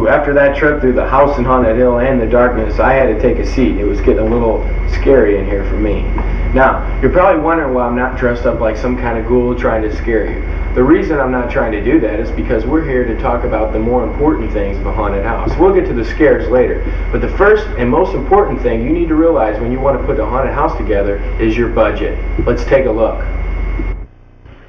Ooh, after that trip through the house in Haunted Hill and the darkness, I had to take a seat. It was getting a little scary in here for me. Now, you're probably wondering why I'm not dressed up like some kind of ghoul trying to scare you. The reason I'm not trying to do that is because we're here to talk about the more important things of a haunted house. We'll get to the scares later, but the first and most important thing you need to realize when you want to put a haunted house together is your budget. Let's take a look.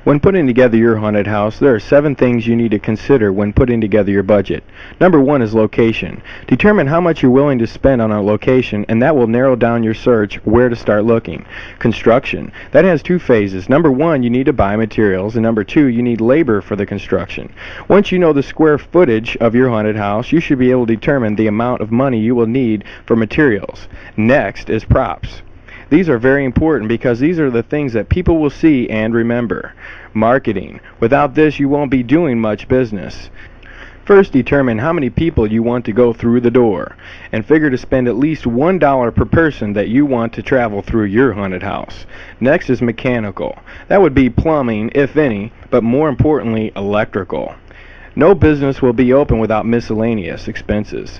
When putting together your haunted house, there are 7 things you need to consider when putting together your budget. Number 1 is location. Determine how much you're willing to spend on a location, and that will narrow down your search where to start looking. Construction. That has 2 phases. Number 1, you need to buy materials, and number 2, you need labor for the construction. Once you know the square footage of your haunted house, you should be able to determine the amount of money you will need for materials. Next is props. These are very important because these are the things that people will see and remember. Marketing. Without this, you won't be doing much business. First, determine how many people you want to go through the door, and figure to spend at least $1 per person that you want to travel through your haunted house. Next is mechanical. That would be plumbing, if any, but more importantly, electrical. No business will be open without miscellaneous expenses.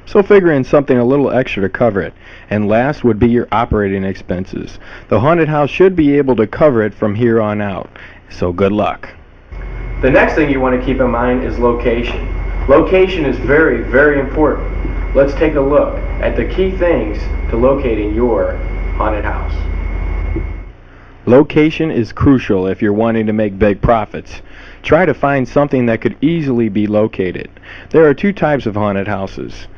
So figure in something a little extra to cover it. And last would be your operating expenses. The haunted house should be able to cover it from here on out. So good luck. The next thing you want to keep in mind is location. Location is very, very important. Let's take a look at the key things to locating your haunted house. Location is crucial if you're wanting to make big profits. Try to find something that could easily be located. There are 2 types of haunted houses.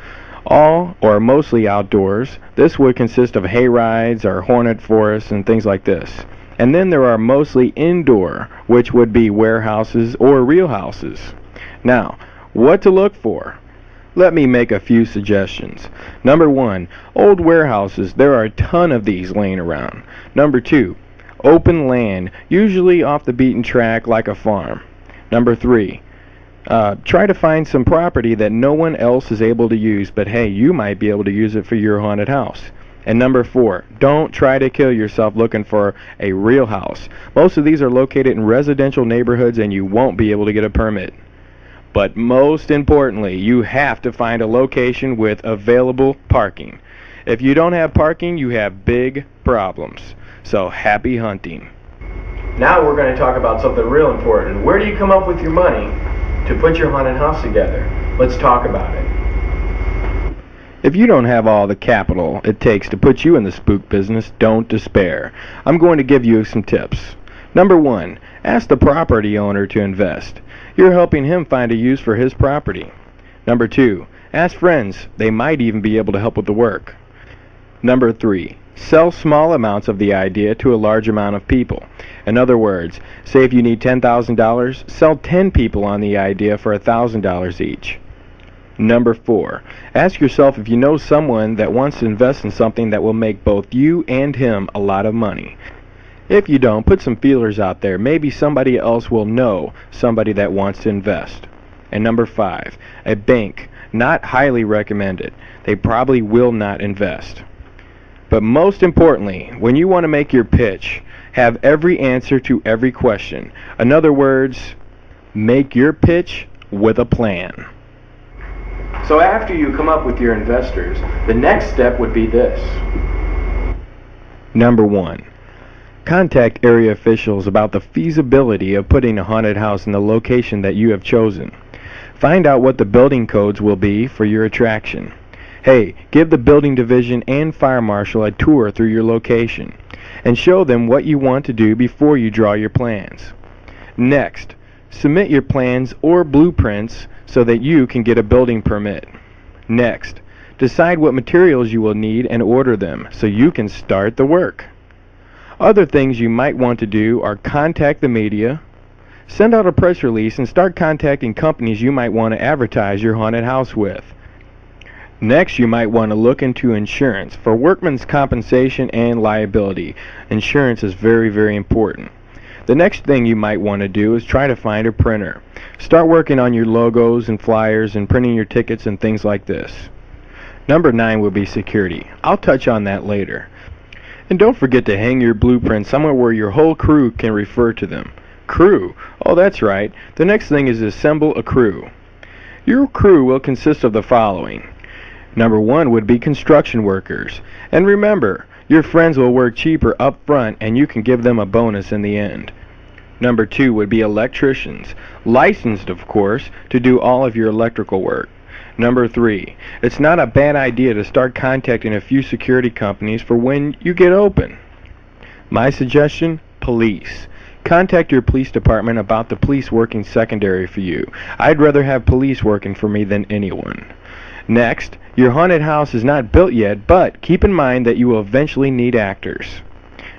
All or mostly outdoors. This would consist of hay rides or haunted forests and things like this. And then there are mostly indoor, which would be warehouses or real houses. Now, what to look for? Let me make a few suggestions. Number 1, old warehouses. There are a ton of these laying around. Number 2, open land, usually off the beaten track like a farm. Number 3, try to find some property that no one else is able to use, but hey, you might be able to use it for your haunted house. And number 4, don't try to kill yourself looking for a real house. Most of these are located in residential neighborhoods and you won't be able to get a permit. But most importantly, you have to find a location with available parking. If you don't have parking, you have big problems. So happy hunting. Now we're going to talk about something real important. Where do you come up with your money to put your haunted house together? Let's talk about it. If you don't have all the capital it takes to put you in the spook business, don't despair. I'm going to give you some tips. Number 1, ask the property owner to invest. You're helping him find a use for his property. Number 2, ask friends. They might even be able to help with the work. Number 3, sell small amounts of the idea to a large amount of people. In other words, say if you need $10,000, sell 10 people on the idea for $1,000 each. Number 4, ask yourself if you know someone that wants to invest in something that will make both you and him a lot of money. If you don't, put some feelers out there. Maybe somebody else will know somebody that wants to invest. And number 5, a bank. Not highly recommended. They probably will not invest. But most importantly, when you want to make your pitch, have every answer to every question. In other words, make your pitch with a plan. So after you come up with your investors, the next step would be this. Number 1, contact area officials about the feasibility of putting a haunted house in the location that you have chosen. Find out what the building codes will be for your attraction. Hey, give the building division and fire marshal a tour through your location and show them what you want to do before you draw your plans. Next, submit your plans or blueprints so that you can get a building permit. Next, decide what materials you will need and order them so you can start the work. Other things you might want to do are contact the media, send out a press release, and start contacting companies you might want to advertise your haunted house with. Next, you might want to look into insurance for workman's compensation and liability. Insurance is very, very important. The next thing you might want to do is try to find a printer. Start working on your logos and flyers and printing your tickets and things like this. Number 9 would be security. I'll touch on that later. And don't forget to hang your blueprints somewhere where your whole crew can refer to them. Crew? Oh, that's right. The next thing is assemble a crew. Your crew will consist of the following. Number 1 would be construction workers. And remember, your friends will work cheaper up front and you can give them a bonus in the end. Number 2 would be electricians, licensed of course, to do all of your electrical work. Number 3, it's not a bad idea to start contacting a few security companies for when you get open. My suggestion, police. Contact your police department about the police working secondary for you. I'd rather have police working for me than anyone. Next, your haunted house is not built yet, but keep in mind that you will eventually need actors.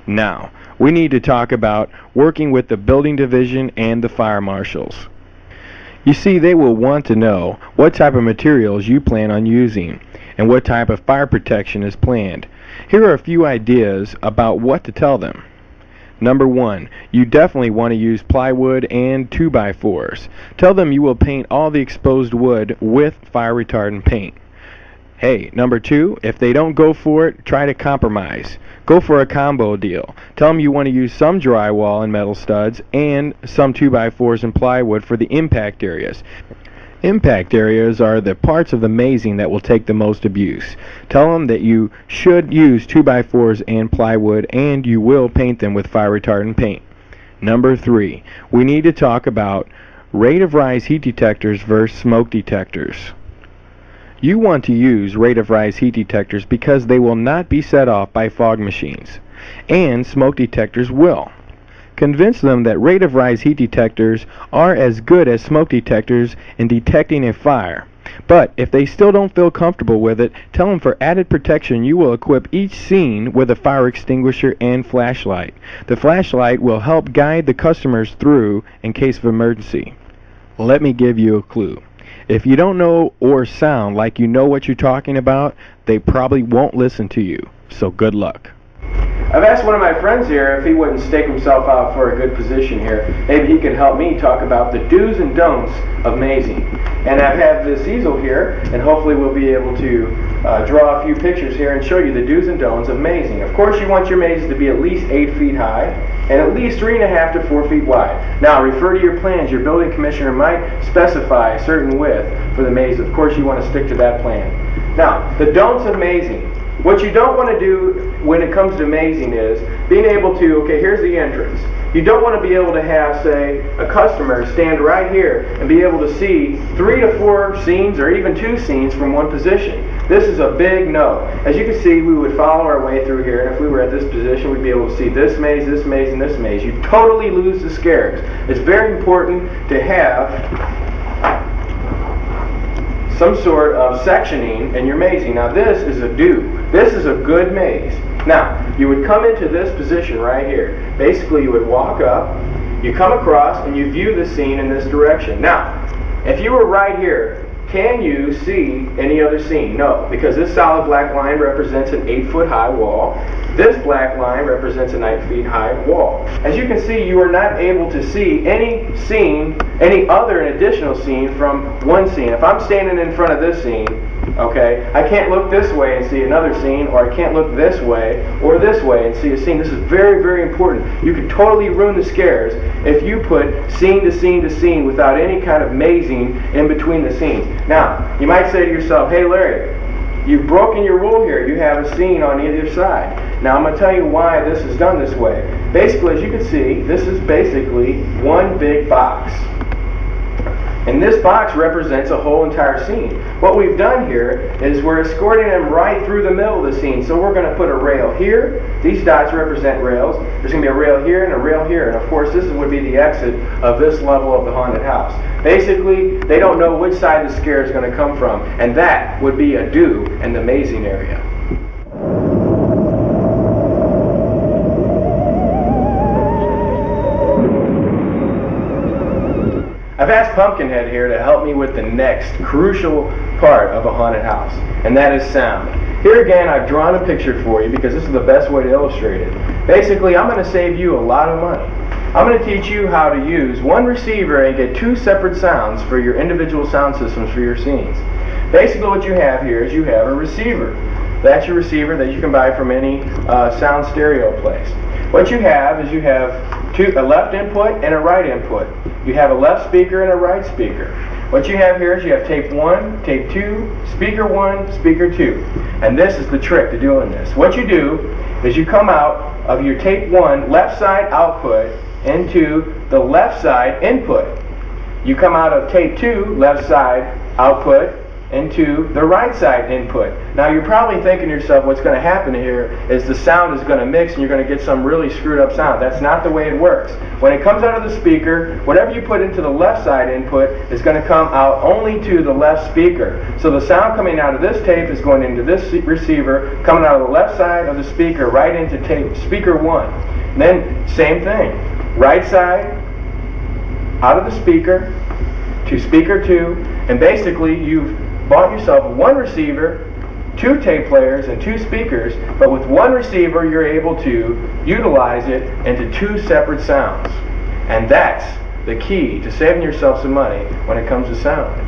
Now, we need to talk about working with the building division and the fire marshals. You see, they will want to know what type of materials you plan on using and what type of fire protection is planned. Here are a few ideas about what to tell them. Number 1, you definitely want to use plywood and 2x4s. Tell them you will paint all the exposed wood with fire retardant paint. Hey, number 2, if they don't go for it, try to compromise. Go for a combo deal. Tell them you want to use some drywall and metal studs and some 2x4s and plywood for the impact areas. Impact areas are the parts of the mazing that will take the most abuse. Tell them that you should use 2x4s and plywood and you will paint them with fire retardant paint. Number 3, we need to talk about rate of rise heat detectors versus smoke detectors. You want to use rate of rise heat detectors because they will not be set off by fog machines, and smoke detectors will. Convince them that rate of rise heat detectors are as good as smoke detectors in detecting a fire. But if they still don't feel comfortable with it, tell them for added protection you will equip each scene with a fire extinguisher and flashlight. The flashlight will help guide the customers through in case of emergency. Let me give you a clue. If you don't know or sound like you know what you're talking about, they probably won't listen to you. So good luck. I've asked one of my friends here if he wouldn't stake himself out for a good position here. Maybe he could help me talk about the do's and don'ts of mazing. And I've had this easel here, and hopefully we'll be able to draw a few pictures here and show you the do's and don'ts of mazing. Of course, you want your mazes to be at least 8 feet high and at least 3.5 to 4 feet wide. Now, refer to your plans. Your building commissioner might specify a certain width for the maze. Of course, you want to stick to that plan. Now, the don'ts of mazing. What you don't want to do when it comes to mazing is being able to, okay, here's the entrance. You don't want to be able to have, say, a customer stand right here and be able to see 3 to 4 scenes or even 2 scenes from one position. This is a big no. As you can see, we would follow our way through here, and if we were at this position, we'd be able to see this maze, and this maze. You totally lose the scares. It's very important to have some sort of sectioning in your mazing. Now this is a do. This is a good maze. Now, you would come into this position right here. Basically, you would walk up, you come across, and you view the scene in this direction. Now, if you were right here, can you see any other scene? No, because this solid black line represents an 8-foot high wall. This black line represents a 9 feet high wall. As you can see, you are not able to see any scene, any other additional scene from one scene. If I'm standing in front of this scene, okay, I can't look this way and see another scene, or I can't look this way or this way and see a scene. This is very, very important. You could totally ruin the scares if you put scene to scene to scene without any kind of mazing in between the scenes. Now, you might say to yourself, hey Larry, you've broken your rule here. You have a scene on either side. Now, I'm going to tell you why this is done this way. Basically, as you can see, this is basically one big box. And this box represents a whole entire scene. What we've done here is we're escorting them right through the middle of the scene. So we're going to put a rail here. These dots represent rails. There's going to be a rail here and a rail here. And of course, this would be the exit of this level of the haunted house. Basically, they don't know which side the scare is going to come from. And that would be a do in the mazing area. I've asked Pumpkinhead here to help me with the next crucial part of a haunted house, and that is sound. Here again, I've drawn a picture for you because this is the best way to illustrate it. Basically, I'm going to save you a lot of money. I'm going to teach you how to use one receiver and get 2 separate sounds for your individual sound systems for your scenes. Basically, what you have here is you have a receiver. That's your receiver that you can buy from any sound stereo place. What you have is you have a left input and a right input. You have a left speaker and a right speaker. What you have here is you have tape 1, tape 2, speaker 1, speaker 2. And this is the trick to doing this. What you do is you come out of your tape 1 left side output into the left side input. You come out of tape 2 left side output into the right side input. Now you're probably thinking to yourself, what's going to happen here is the sound is going to mix and you're going to get some really screwed up sound. That's not the way it works. When it comes out of the speaker, whatever you put into the left side input is going to come out only to the left speaker. So the sound coming out of this tape is going into this receiver, coming out of the left side of the speaker right into tape speaker 1. And then same thing, right side out of the speaker to speaker 2, and basically you've bought yourself one receiver, 2 tape players, and 2 speakers, but with one receiver you're able to utilize it into 2 separate sounds. And that's the key to saving yourself some money when it comes to sound.